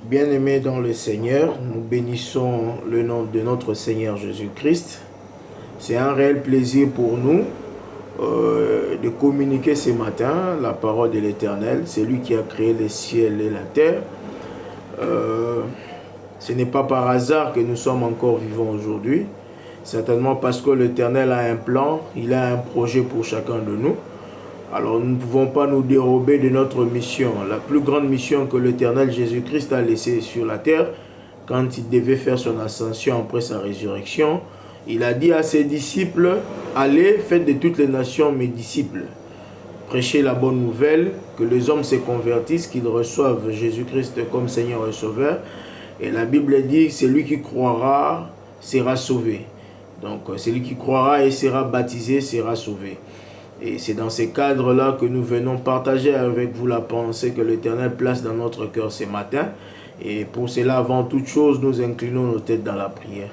Bien-aimés dans le Seigneur, nous bénissons le nom de notre Seigneur Jésus-Christ. C'est un réel plaisir pour nous de communiquer ce matin la parole de l'Éternel. C'est lui qui a créé les ciels et la terre. Ce n'est pas par hasard que nous sommes encore vivants aujourd'hui. Certainement parce que l'Éternel a un plan, il a un projet pour chacun de nous. Alors nous ne pouvons pas nous dérober de notre mission. La plus grande mission que l'Éternel Jésus-Christ a laissée sur la terre, quand il devait faire son ascension après sa résurrection, il a dit à ses disciples, allez, faites de toutes les nations mes disciples. Prêchez la bonne nouvelle, que les hommes se convertissent, qu'ils reçoivent Jésus-Christ comme Seigneur et Sauveur. Et la Bible dit, celui qui croira sera sauvé. Donc celui qui croira et sera baptisé sera sauvé. Et c'est dans ces cadres-là que nous venons partager avec vous la pensée que l'Éternel place dans notre cœur ce matin. Et pour cela, avant toute chose, nous inclinons nos têtes dans la prière.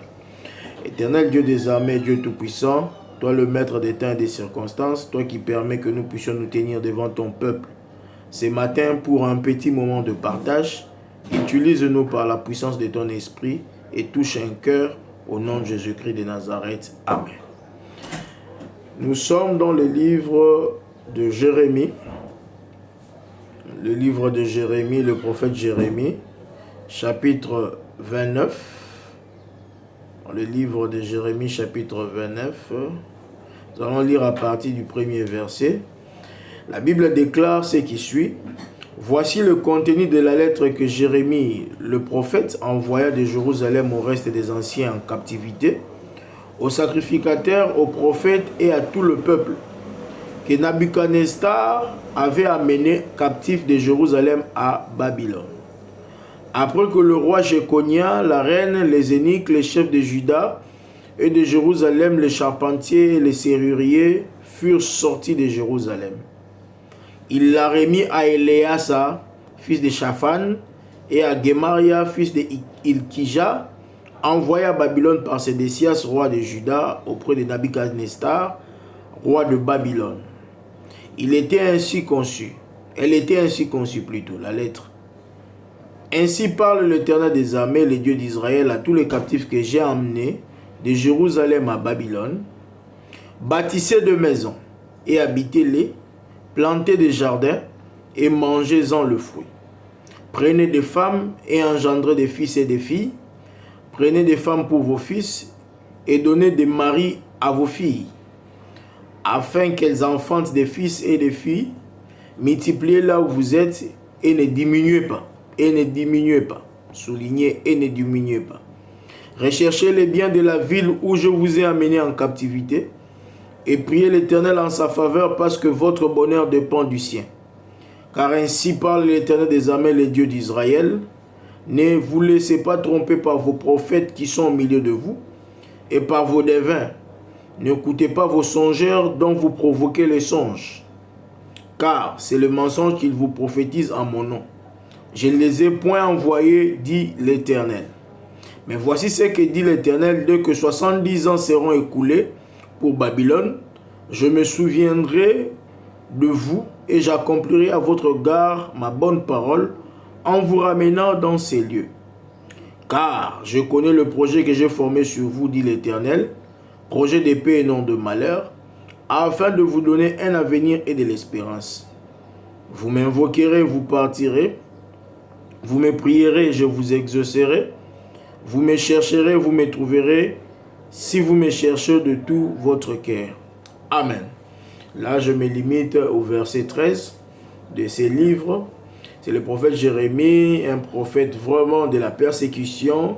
Éternel Dieu des armées, Dieu Tout-Puissant, toi le maître des temps et des circonstances, toi qui permets que nous puissions nous tenir devant ton peuple. Ce matin, pour un petit moment de partage, utilise-nous par la puissance de ton esprit et touche un cœur au nom de Jésus-Christ de Nazareth. Amen. Nous sommes dans le livre de Jérémie. Le livre de Jérémie, le prophète Jérémie, chapitre 29. Le livre de Jérémie, chapitre 29. Nous allons lire à partir du premier verset. La Bible déclare ce qui suit. Voici le contenu de la lettre que Jérémie, le prophète, envoya de Jérusalem au reste des anciens en captivité, aux sacrificateurs, aux prophètes et à tout le peuple, que Nabuchodonosor avait amené captif de Jérusalem à Babylone. Après que le roi Jéconia, la reine, les eunuques, les chefs de Juda et de Jérusalem, les charpentiers et les serruriers furent sortis de Jérusalem, il l'a remis à Éléasa, fils de Shaphan, et à Gemaria, fils de Ilkija, envoyé à Babylone par Sédécias, roi de Juda, auprès de Nabuchodonosor, roi de Babylone. Elle était ainsi conçue plutôt, la lettre. Ainsi parle l'Éternel des armées, le Dieu d'Israël, à tous les captifs que j'ai emmenés de Jérusalem à Babylone. Bâtissez de maisons et habitez-les, plantez des jardins et mangez-en le fruit. Prenez des femmes et engendrez des fils et des filles. Prenez des femmes pour vos fils et donnez des maris à vos filles, afin qu'elles enfantent des fils et des filles. Multipliez là où vous êtes et ne diminuez pas. Et ne diminuez pas. Soulignez et ne diminuez pas. Recherchez les biens de la ville où je vous ai amené en captivité et priez l'Éternel en sa faveur parce que votre bonheur dépend du sien. Car ainsi parle l'Éternel des armées, le Dieu d'Israël. Ne vous laissez pas tromper par vos prophètes qui sont au milieu de vous et par vos devins. N'écoutez pas vos songeurs dont vous provoquez les songes, car c'est le mensonge qu'ils vous prophétisent en mon nom. Je ne les ai point envoyés, dit l'Éternel. Mais voici ce que dit l'Éternel, dès que 70 ans seront écoulés pour Babylone, je me souviendrai de vous et j'accomplirai à votre égard ma bonne parole en vous ramenant dans ces lieux. Car je connais le projet que j'ai formé sur vous, dit l'Éternel, projet de paix et non de malheur, afin de vous donner un avenir et de l'espérance. Vous m'invoquerez, vous partirez, vous me prierez, je vous exaucerai, vous me chercherez, vous me trouverez, si vous me cherchez de tout votre cœur. Amen. Là, je me limite au verset 13 de ces livres. C'est le prophète Jérémie, un prophète vraiment de la persécution.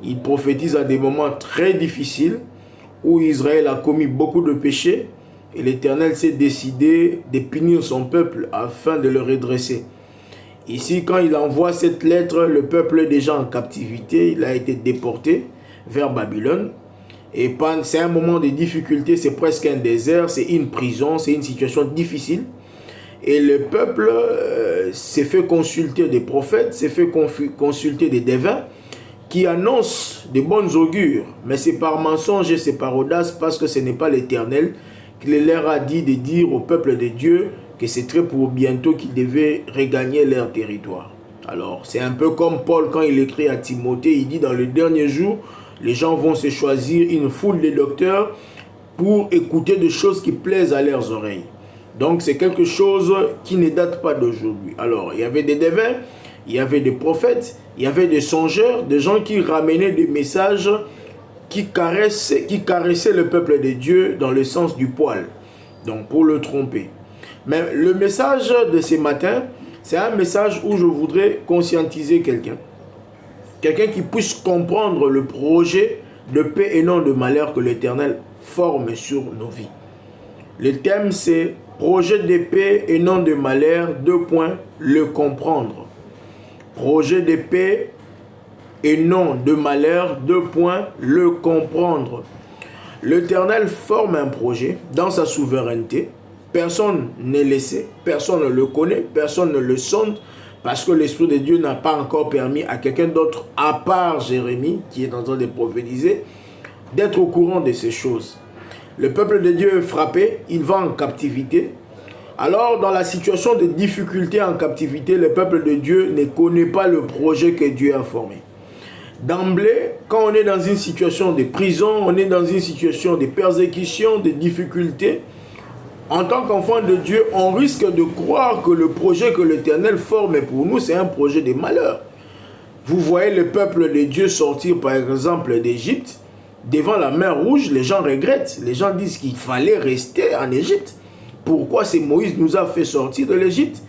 Il prophétise à des moments très difficiles où Israël a commis beaucoup de péchés et l'Éternel s'est décidé de punir son peuple afin de le redresser. Ici, quand il envoie cette lettre, le peuple est déjà en captivité, il a été déporté vers Babylone. Et c'est un moment de difficulté, c'est presque un désert, c'est une prison, c'est une situation difficile. Et le peuple s'est fait consulter des prophètes, s'est fait consulter des devins qui annoncent de bonnes augures. Mais c'est par mensonge et c'est par audace parce que ce n'est pas l'Éternel qui leur a dit de dire au peuple de Dieu que c'est très pour bientôt qu'ils devaient regagner leur territoire. Alors, c'est un peu comme Paul quand il écrit à Timothée, il dit dans le dernier jour, les gens vont se choisir une foule de docteurs pour écouter des choses qui plaisent à leurs oreilles. Donc, c'est quelque chose qui ne date pas d'aujourd'hui. Alors, il y avait des devins, il y avait des prophètes, il y avait des songeurs, des gens qui ramenaient des messages qui caressaient le peuple de Dieu dans le sens du poil, donc pour le tromper. Mais le message de ce matin, c'est un message où je voudrais conscientiser quelqu'un. Quelqu'un qui puisse comprendre le projet de paix et non de malheur que l'Éternel forme sur nos vies. Le thème c'est projet de paix et non de malheur, le comprendre. Projet de paix et non de malheur, le comprendre. L'Éternel forme un projet dans sa souveraineté. Personne n'est laissé, personne ne le connaît, personne ne le sonde, parce que l'Esprit de Dieu n'a pas encore permis à quelqu'un d'autre, à part Jérémie, qui est en train de prophétiser, d'être au courant de ces choses. Le peuple de Dieu est frappé, il va en captivité. Alors, dans la situation de difficulté en captivité, le peuple de Dieu ne connaît pas le projet que Dieu a formé. D'emblée, quand on est dans une situation de prison, on est dans une situation de persécution, de difficulté, en tant qu'enfant de Dieu, on risque de croire que le projet que l'Éternel forme pour nous, c'est un projet de malheur. Vous voyez le peuple de Dieu sortir par exemple d'Égypte, devant la mer Rouge, les gens regrettent. Les gens disent qu'il fallait rester en Égypte. Pourquoi c'est Moïse nous a fait sortir de l'Égypte?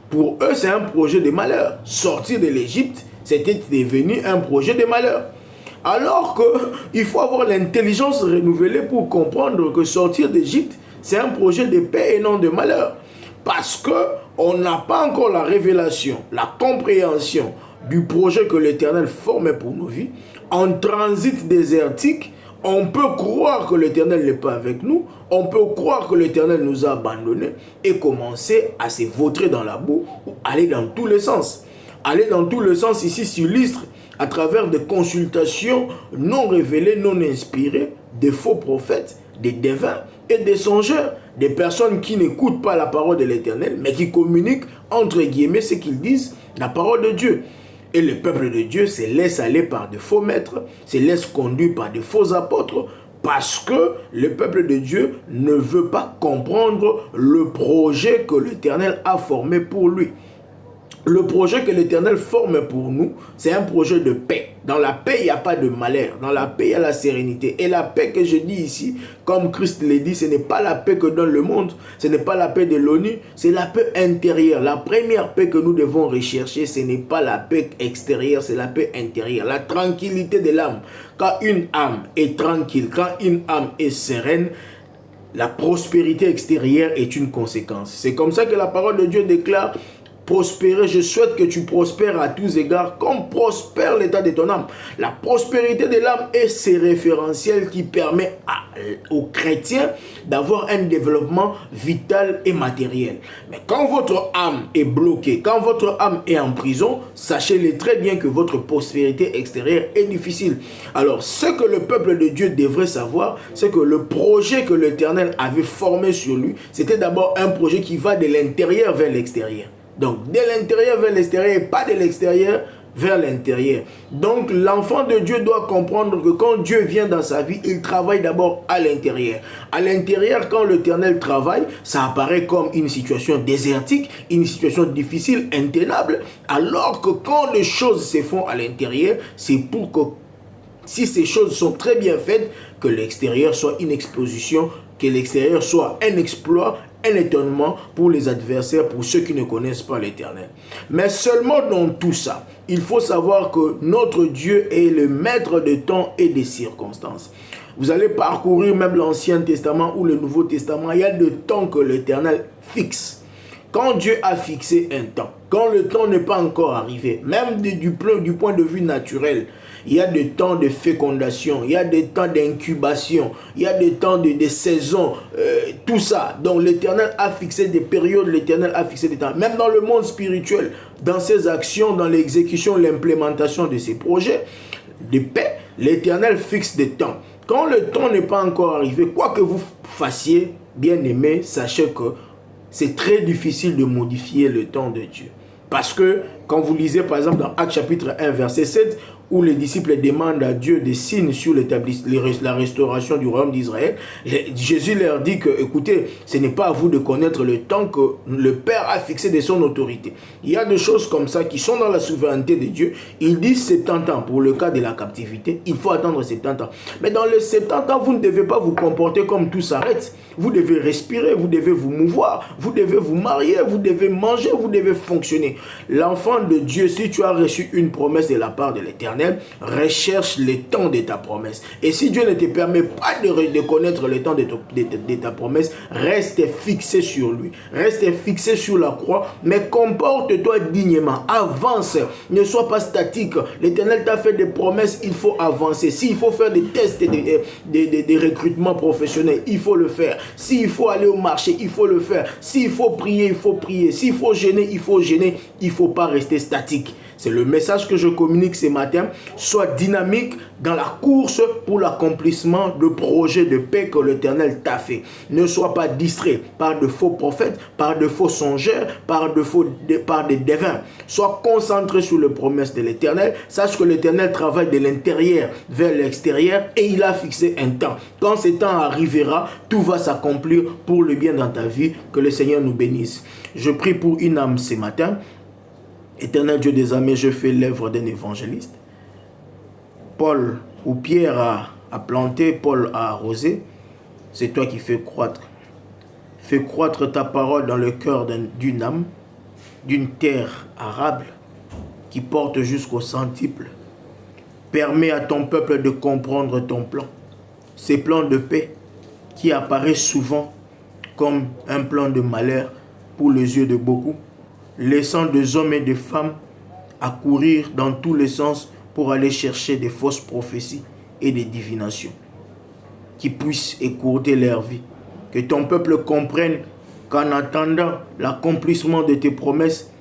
Pour eux, c'est un projet de malheur. Sortir de l'Égypte, c'était devenu un projet de malheur. Alors qu'il faut avoir l'intelligence renouvelée pour comprendre que sortir d'Égypte, c'est un projet de paix et non de malheur. Parce qu'on n'a pas encore la révélation, la compréhension du projet que l'Éternel forme pour nos vies. En transit désertique, on peut croire que l'Éternel n'est pas avec nous, on peut croire que l'Éternel nous a abandonnés et commencer à se vautrer dans la boue ou aller dans tous les sens. Aller dans tous les sens ici s'illustre à travers des consultations non révélées, non inspirées, des faux prophètes, des devins et des songeurs, des personnes qui n'écoutent pas la parole de l'Éternel, mais qui communiquent entre guillemets ce qu'ils disent, la parole de Dieu. Et le peuple de Dieu se laisse aller par de faux maîtres, se laisse conduire par de faux apôtres, parce que le peuple de Dieu ne veut pas comprendre le projet que l'Éternel a formé pour lui. Le projet que l'Éternel forme pour nous, c'est un projet de paix. Dans la paix, il n'y a pas de malheur. Dans la paix, il y a la sérénité. Et la paix que je dis ici, comme Christ l'a dit, ce n'est pas la paix que donne le monde. Ce n'est pas la paix de l'ONU. C'est la paix intérieure. La première paix que nous devons rechercher, ce n'est pas la paix extérieure, c'est la paix intérieure. La tranquillité de l'âme. Quand une âme est tranquille, quand une âme est sereine, la prospérité extérieure est une conséquence. C'est comme ça que la parole de Dieu déclare: prospérer, je souhaite que tu prospères à tous égards, comme prospère l'état de ton âme. La prospérité de l'âme est ce référentiel qui permet aux chrétiens d'avoir un développement vital et matériel. Mais quand votre âme est bloquée, quand votre âme est en prison, sachez-le très bien que votre prospérité extérieure est difficile. Alors, ce que le peuple de Dieu devrait savoir, c'est que le projet que l'Éternel avait formé sur lui, c'était d'abord un projet qui va de l'intérieur vers l'extérieur. Donc, de l'intérieur vers l'extérieur et pas de l'extérieur vers l'intérieur. Donc, l'enfant de Dieu doit comprendre que quand Dieu vient dans sa vie, il travaille d'abord à l'intérieur. À l'intérieur, quand l'Éternel travaille, ça apparaît comme une situation désertique, une situation difficile, intenable. Alors que quand les choses se font à l'intérieur, c'est pour que, si ces choses sont très bien faites, que l'extérieur soit une exposition, que l'extérieur soit un exploit, un étonnement pour les adversaires, pour ceux qui ne connaissent pas l'Éternel. Mais seulement dans tout ça, il faut savoir que notre Dieu est le maître de temps et des circonstances. Vous allez parcourir même l'Ancien Testament ou le Nouveau Testament, il y a des temps que l'Éternel fixe. Quand Dieu a fixé un temps, quand le temps n'est pas encore arrivé, même du point de vue naturel, il y a des temps de fécondation, il y a des temps d'incubation, il y a des temps de saisons, tout ça. Donc l'Éternel a fixé des périodes, l'Éternel a fixé des temps. Même dans le monde spirituel, dans ses actions, dans l'exécution, l'implémentation de ses projets de paix, l'Éternel fixe des temps. Quand le temps n'est pas encore arrivé, quoi que vous fassiez, bien aimé, sachez que c'est très difficile de modifier le temps de Dieu. Parce que Quand vous lisez par exemple dans Actes chapitre 1 verset 7, où les disciples demandent à Dieu des signes sur la restauration du royaume d'Israël, Jésus leur dit que, écoutez, ce n'est pas à vous de connaître le temps que le Père a fixé de son autorité. Il y a des choses comme ça qui sont dans la souveraineté de Dieu. Il dit 70 ans pour le cas de la captivité. Il faut attendre 70 ans. Mais dans les 70 ans, vous ne devez pas vous comporter comme tout s'arrête. Vous devez respirer, vous devez vous mouvoir, vous devez vous marier, vous devez manger, vous devez fonctionner. L'enfant de Dieu, si tu as reçu une promesse de la part de l'Éternel, recherche les temps de ta promesse. Et si Dieu ne te permet pas de connaître le temps de ta promesse, reste fixé sur lui. Reste fixé sur la croix, mais comporte-toi dignement. Avance, ne sois pas statique. L'Éternel t'a fait des promesses, il faut avancer. S'il faut faire des tests de recrutement professionnel, il faut le faire. S'il faut aller au marché, il faut le faire. S'il faut prier, il faut prier. S'il faut gêner, il faut gêner. Il ne faut pas rester statique. C'est le message que je communique ce matin. Sois dynamique dans la course pour l'accomplissement de projets de paix que l'Éternel t'a fait. Ne sois pas distrait par de faux prophètes, par de faux songeurs, par des devins. Sois concentré sur les promesses de l'Éternel. Sache que l'Éternel travaille de l'intérieur vers l'extérieur et il a fixé un temps. Quand ce temps arrivera, tout va s'accomplir pour le bien dans ta vie. Que le Seigneur nous bénisse. Je prie pour une âme ce matin. Éternel Dieu des armées, je fais l'œuvre d'un évangéliste. Paul ou Pierre a planté, Paul a arrosé. C'est toi qui fais croître. Fais croître ta parole dans le cœur d'une âme, d'une terre arable qui porte jusqu'au centuple. Permets à ton peuple de comprendre ton plan. Ces plans de paix qui apparaissent souvent comme un plan de malheur pour les yeux de beaucoup, laissant des hommes et des femmes à courir dans tous les sens pour aller chercher des fausses prophéties et des divinations qui puissent écourter leur vie. Que ton peuple comprenne qu'en attendant l'accomplissement de tes promesses,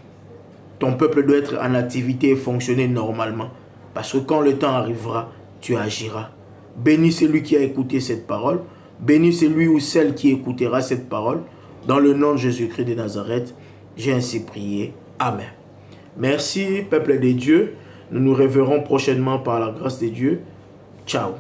ton peuple doit être en activité et fonctionner normalement. Parce que quand le temps arrivera, tu agiras. Bénis celui qui a écouté cette parole. Bénis celui ou celle qui écoutera cette parole. Dans le nom de Jésus-Christ de Nazareth, j'ai ainsi prié. Amen. Merci, peuple de Dieu. Nous nous reverrons prochainement par la grâce de Dieu. Ciao.